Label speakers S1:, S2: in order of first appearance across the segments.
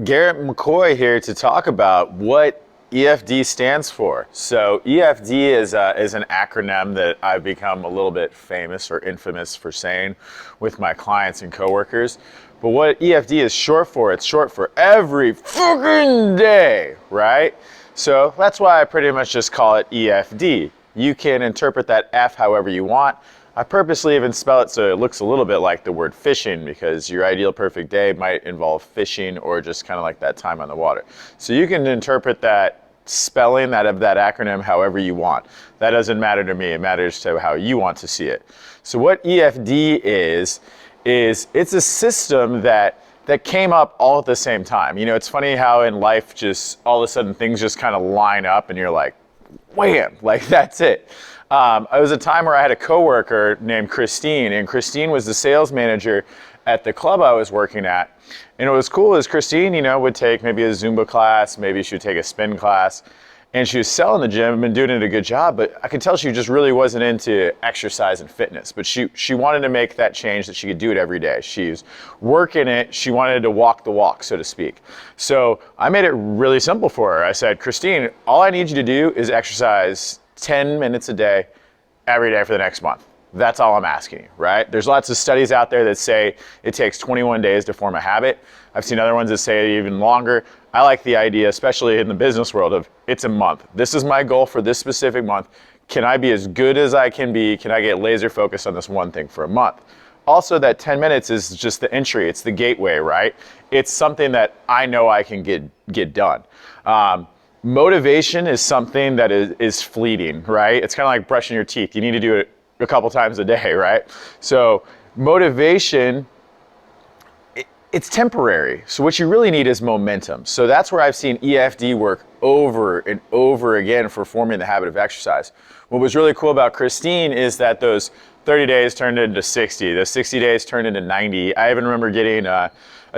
S1: Garrett McCoy here to talk about what EFD stands for. So EFD is an acronym that I've become a little bit famous or infamous for saying with my clients and coworkers. But what EFD is short for, it's short for every fucking day, right? So that's why I pretty much just call it EFD. You can interpret that F however you want. I purposely even spell it so it looks a little bit like the word fishing, because your ideal perfect day might involve fishing or just kind of like that time on the water. So you can interpret that spelling of that acronym however you want. That doesn't matter to me. It matters to how you want to see it. So what EFD is it's a system that came up all at the same time. You know, it's funny how in life just all of a sudden things just kind of line up and you're like, wham, like that's it. It was a time where I had a coworker named Christine, and Christine was the sales manager at the club I was working at. And what was cool is Christine, you know, would take maybe a Zumba class, maybe she would take a spin class, and she was selling the gym and doing a good job, but I could tell she just really wasn't into exercise and fitness. But she wanted to make that change that she could do it every day. She's working it, she wanted to walk the walk, so to speak. So I made it really simple for her. I said, Christine, all I need you to do is exercise 10 minutes a day, every day for the next month. That's all I'm asking you, right? There's lots of studies out there that say it takes 21 days to form a habit. I've seen other ones that say even longer. I like the idea, especially in the business world, of it's a month. This is my goal for this specific month. Can I be as good as I can be? Can I get laser focused on this one thing for a month? Also, that 10 minutes is just the entry. It's the gateway, right? It's something that I know I can get done. Motivation is something that is fleeting, right? It's kind of like brushing your teeth. You need to do it a couple times a day, right? So motivation, it's temporary. So what you really need is momentum. So that's where I've seen EFD work over and over again for forming the habit of exercise. What was really cool about Christine is that those 30 days turned into 60. Those 60 days turned into 90. I even remember getting a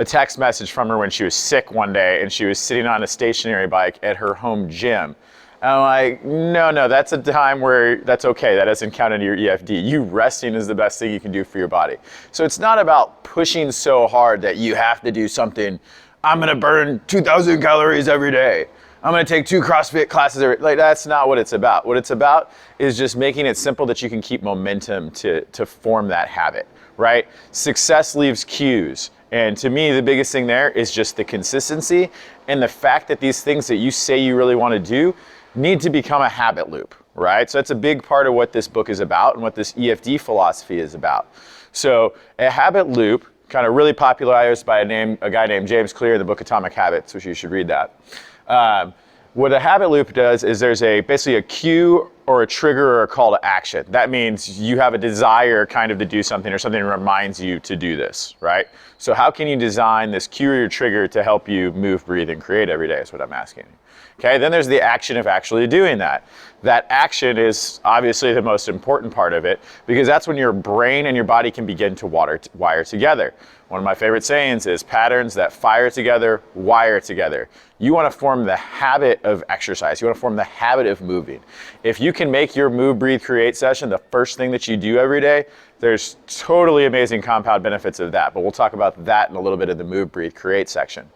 S1: text message from her when she was sick one day and she was sitting on a stationary bike at her home gym. And I'm like, no, that's a time where that's okay. That doesn't count into your EFD. You resting is the best thing you can do for your body. So it's not about pushing so hard that you have to do something. I'm gonna burn 2,000 calories every day. I'm gonna take 2 CrossFit classes every day. Like, that's not what it's about. What it's about is just making it simple that you can keep momentum to form that habit, right? Success leaves cues. And to me, the biggest thing there is just the consistency and the fact that these things that you say you really want to do need to become a habit loop, right? So that's a big part of what this book is about and what this EFD philosophy is about. So a habit loop, kind of really popularized by a guy named James Clear in the book Atomic Habits, which you should read that. What a habit loop does is there's basically a cue or a trigger or a call to action. That means you have a desire kind of to do something or something reminds you to do this, right? So how can you design this cue or your trigger to help you move, breathe, and create every day is what I'm asking you. Okay, then there's the action of actually doing that. That action is obviously the most important part of it because that's when your brain and your body can begin to wire together. One of my favorite sayings is patterns that fire together, wire together. You want to form the habit of exercise. You want to form the habit of moving. If you can make your Move, Breathe, Create session the first thing that you do every day, there's totally amazing compound benefits of that. But we'll talk about that in a little bit of the Move, Breathe, Create section.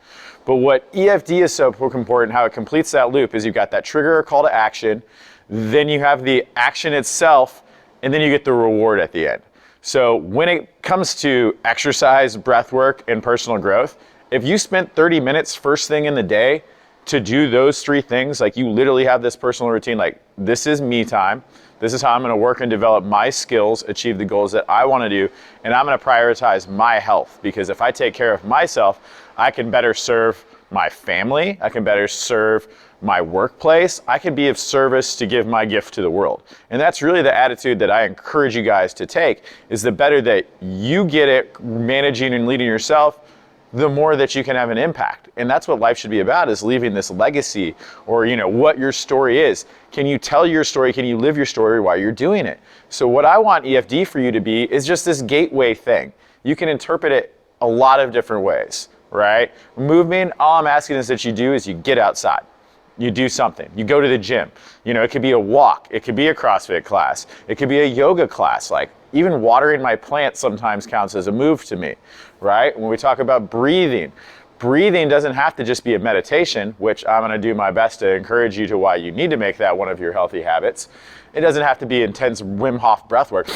S1: But what EFD is so important, how it completes that loop, is you've got that trigger or call to action, then you have the action itself, and then you get the reward at the end. So when it comes to exercise, breath work, and personal growth, if you spent 30 minutes first thing in the day to do those 3 things, like you literally have this personal routine, like this is me time, this is how I'm gonna work and develop my skills, achieve the goals that I wanna do, and I'm gonna prioritize my health, because if I take care of myself, I can better serve my family, I can better serve my workplace, I can be of service to give my gift to the world. And that's really the attitude that I encourage you guys to take, is the better that you get at managing and leading yourself, the more that you can have an impact. And that's what life should be about, is leaving this legacy, or what your story is. Can you tell your story? Can you live your story while you're doing it? So what I want EFD for you to be is just this gateway thing. You can interpret it a lot of different ways, right? Movement, all I'm asking is that you do is you get outside. You do something. You go to the gym. It could be a walk. It could be a CrossFit class. It could be a yoga class. Like even watering my plants sometimes counts as a move to me, right? When we talk about breathing, breathing doesn't have to just be a meditation, which I'm going to do my best to encourage you to why you need to make that one of your healthy habits. It doesn't have to be intense Wim Hof breath work.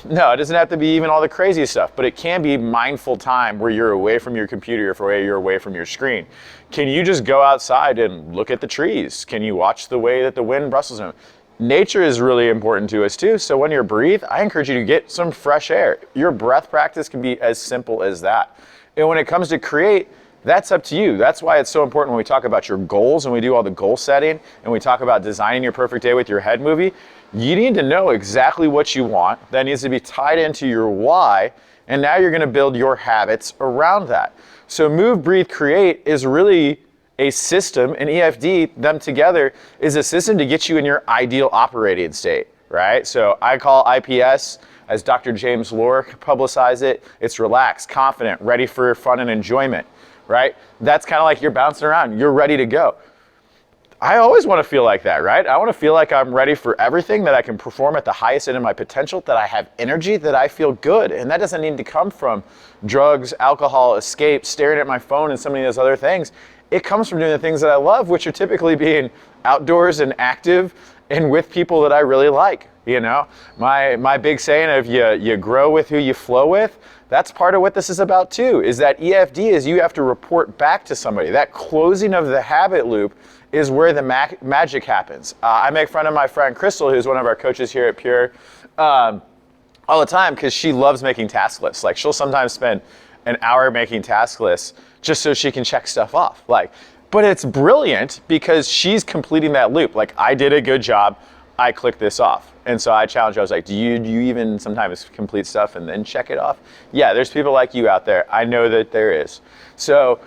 S1: No, it doesn't have to be even all the crazy stuff, but it can be mindful time where you're away from your computer or you're away from your screen. Can you just go outside and look at the trees? Can you watch the way that the wind rustles them? Nature is really important to us too. So when you breathe, I encourage you to get some fresh air. Your breath practice can be as simple as that. And when it comes to create, that's up to you. That's why it's so important when we talk about your goals and we do all the goal setting and we talk about designing your perfect day with your head movie. You need to know exactly what you want. That needs to be tied into your why. And now you're going to build your habits around that. So Move, Breathe, Create is really a system, and EFD, them together, is a system to get you in your ideal operating state, right? So I call IPS, as Dr. James Lohr publicized it, it's relaxed, confident, ready for fun and enjoyment, right? That's kind of like you're bouncing around, you're ready to go. I always want to feel like that, right? I want to feel like I'm ready for everything, that I can perform at the highest end of my potential, that I have energy, that I feel good. And that doesn't need to come from drugs, alcohol, escape, staring at my phone and so many of those other things. It comes from doing the things that I love, which are typically being outdoors and active and with people that I really like. You know, my big saying of you grow with who you flow with, that's part of what this is about too, is that EFD is you have to report back to somebody. That closing of the habit loop is where the magic happens. I make fun of my friend Crystal, who's one of our coaches here at Pure, all the time, because she loves making task lists. Like, she'll sometimes spend an hour making task lists just so she can check stuff off. Like, but it's brilliant because she's completing that loop. Like, I did a good job, I clicked this off. And so I challenged her, I was like, do you even sometimes complete stuff and then check it off? Yeah, there's people like you out there. I know that there is. So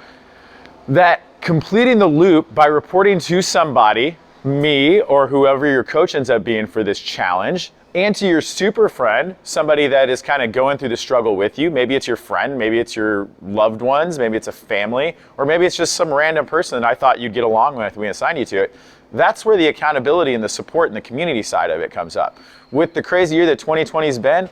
S1: that completing the loop by reporting to somebody, me or whoever your coach ends up being for this challenge, and to your super friend, somebody that is kind of going through the struggle with you. Maybe it's your friend, maybe it's your loved ones, maybe it's a family, or maybe it's just some random person that I thought you'd get along with, we assign you to it. That's where the accountability and the support and the community side of it comes up. With the crazy year that 2020's been,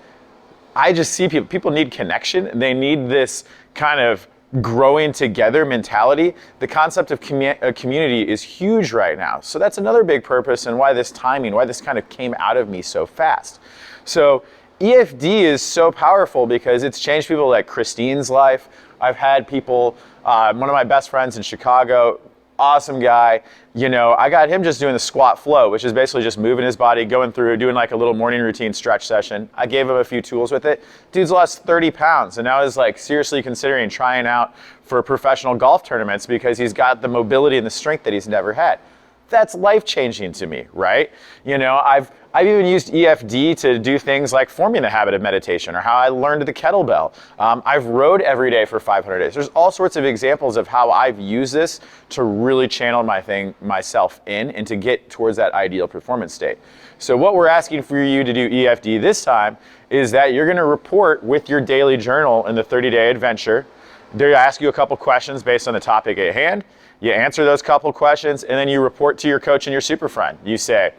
S1: I just see people need connection. They need this kind of growing together mentality. The concept of community is huge right now. So that's another big purpose and why this timing, why this kind of came out of me so fast. So EFD is so powerful because it's changed people like Christine's life. I've had people, one of my best friends in Chicago, awesome guy, you know, I got him just doing the squat flow, which is basically just moving his body, going through, doing like a little morning routine stretch session. I gave him a few tools with it. Dude's lost 30 pounds and now is like seriously considering trying out for professional golf tournaments because he's got the mobility and the strength that he's never had. That's life-changing to me, right? You know, I've even used EFD to do things like forming the habit of meditation or how I learned the kettlebell. I've rode every day for 500 days. There's all sorts of examples of how I've used this to really channel myself in and to get towards that ideal performance state. So what we're asking for you to do EFD this time is that you're gonna report with your daily journal in the 30-day adventure. They ask you a couple questions based on the topic at hand. You answer those couple questions and then you report to your coach and your super friend. You say,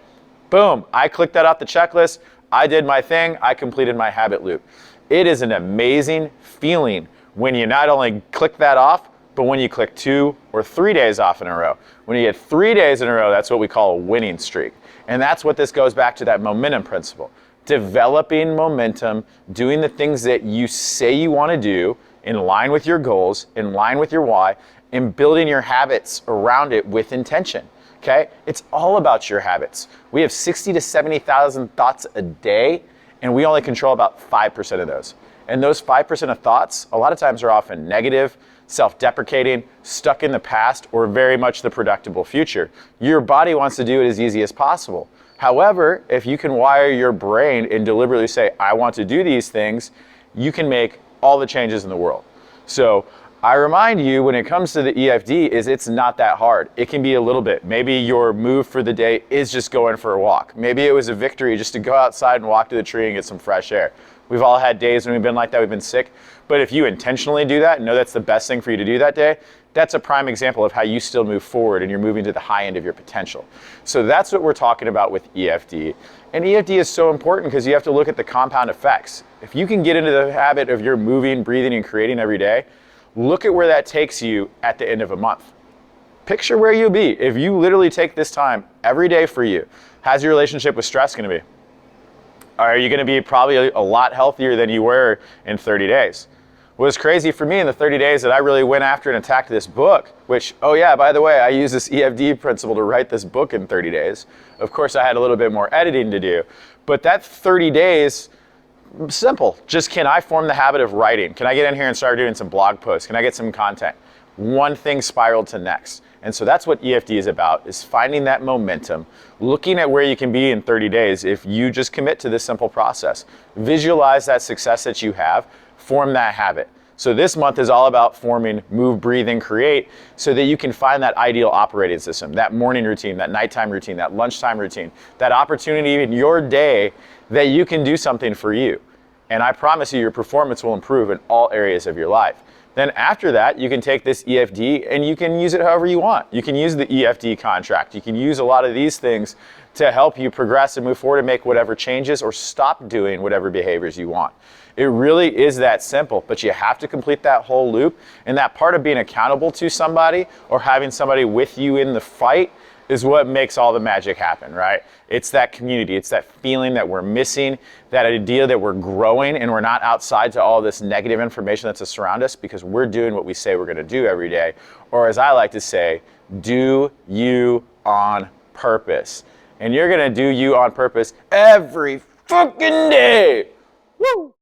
S1: boom, I clicked that off the checklist. I did my thing. I completed my habit loop. It is an amazing feeling when you not only click that off, but when you click 2 or 3 days off in a row. When you get 3 days in a row, that's what we call a winning streak. And that's what this goes back to, that momentum principle. Developing momentum, doing the things that you say you want to do in line with your goals, in line with your why, and building your habits around it with intention, okay? It's all about your habits. We have 60 to 70,000 thoughts a day, and we only control about 5% of those. And those 5% of thoughts, a lot of times are often negative, self-deprecating, stuck in the past, or very much the predictable future. Your body wants to do it as easy as possible. However, if you can wire your brain and deliberately say, I want to do these things, you can make all the changes in the world. So I remind you, when it comes to the EFD, is it's not that hard. It can be a little bit. Maybe your move for the day is just going for a walk. Maybe it was a victory just to go outside and walk to the tree and get some fresh air. We've all had days when we've been like that, we've been sick. But if you intentionally do that and know that's the best thing for you to do that day, that's a prime example of how you still move forward and you're moving to the high end of your potential. So that's what we're talking about with EFD. And EFD is so important because you have to look at the compound effects. If you can get into the habit of your moving, breathing, and creating every day, Look at where that takes you at the end of a month. Picture where you'll be if you literally take this time every day for you. How's your relationship with stress going to be? Are you going to be probably a lot healthier than you were in 30 days? What was crazy for me in the 30 days that I really went after and attacked this book, which, oh yeah, by the way, I used this EFD principle to write this book in 30 days. Of course, I had a little bit more editing to do, but that 30 days, simple. Just, can I form the habit of writing? Can I get in here and start doing some blog posts? Can I get some content? One thing spiraled to next. And so that's what EFD is about, is finding that momentum, looking at where you can be in 30 days if you just commit to this simple process. Visualize that success that you have, form that habit. So this month is all about forming Move, Breathe, and Create so that you can find that ideal operating system, that morning routine, that nighttime routine, that lunchtime routine, that opportunity in your day that you can do something for you. And I promise you, your performance will improve in all areas of your life. Then after that, you can take this EFD and you can use it however you want. You can use the EFD contract. You can use a lot of these things to help you progress and move forward and make whatever changes or stop doing whatever behaviors you want. It really is that simple, but you have to complete that whole loop. And that part of being accountable to somebody or having somebody with you in the fight is what makes all the magic happen, right? It's that community, it's that feeling that we're missing, that idea that we're growing and we're not outside to all this negative information that's around us because we're doing what we say we're gonna do every day. Or as I like to say, do you on purpose. And you're gonna do you on purpose every fucking day. Woo!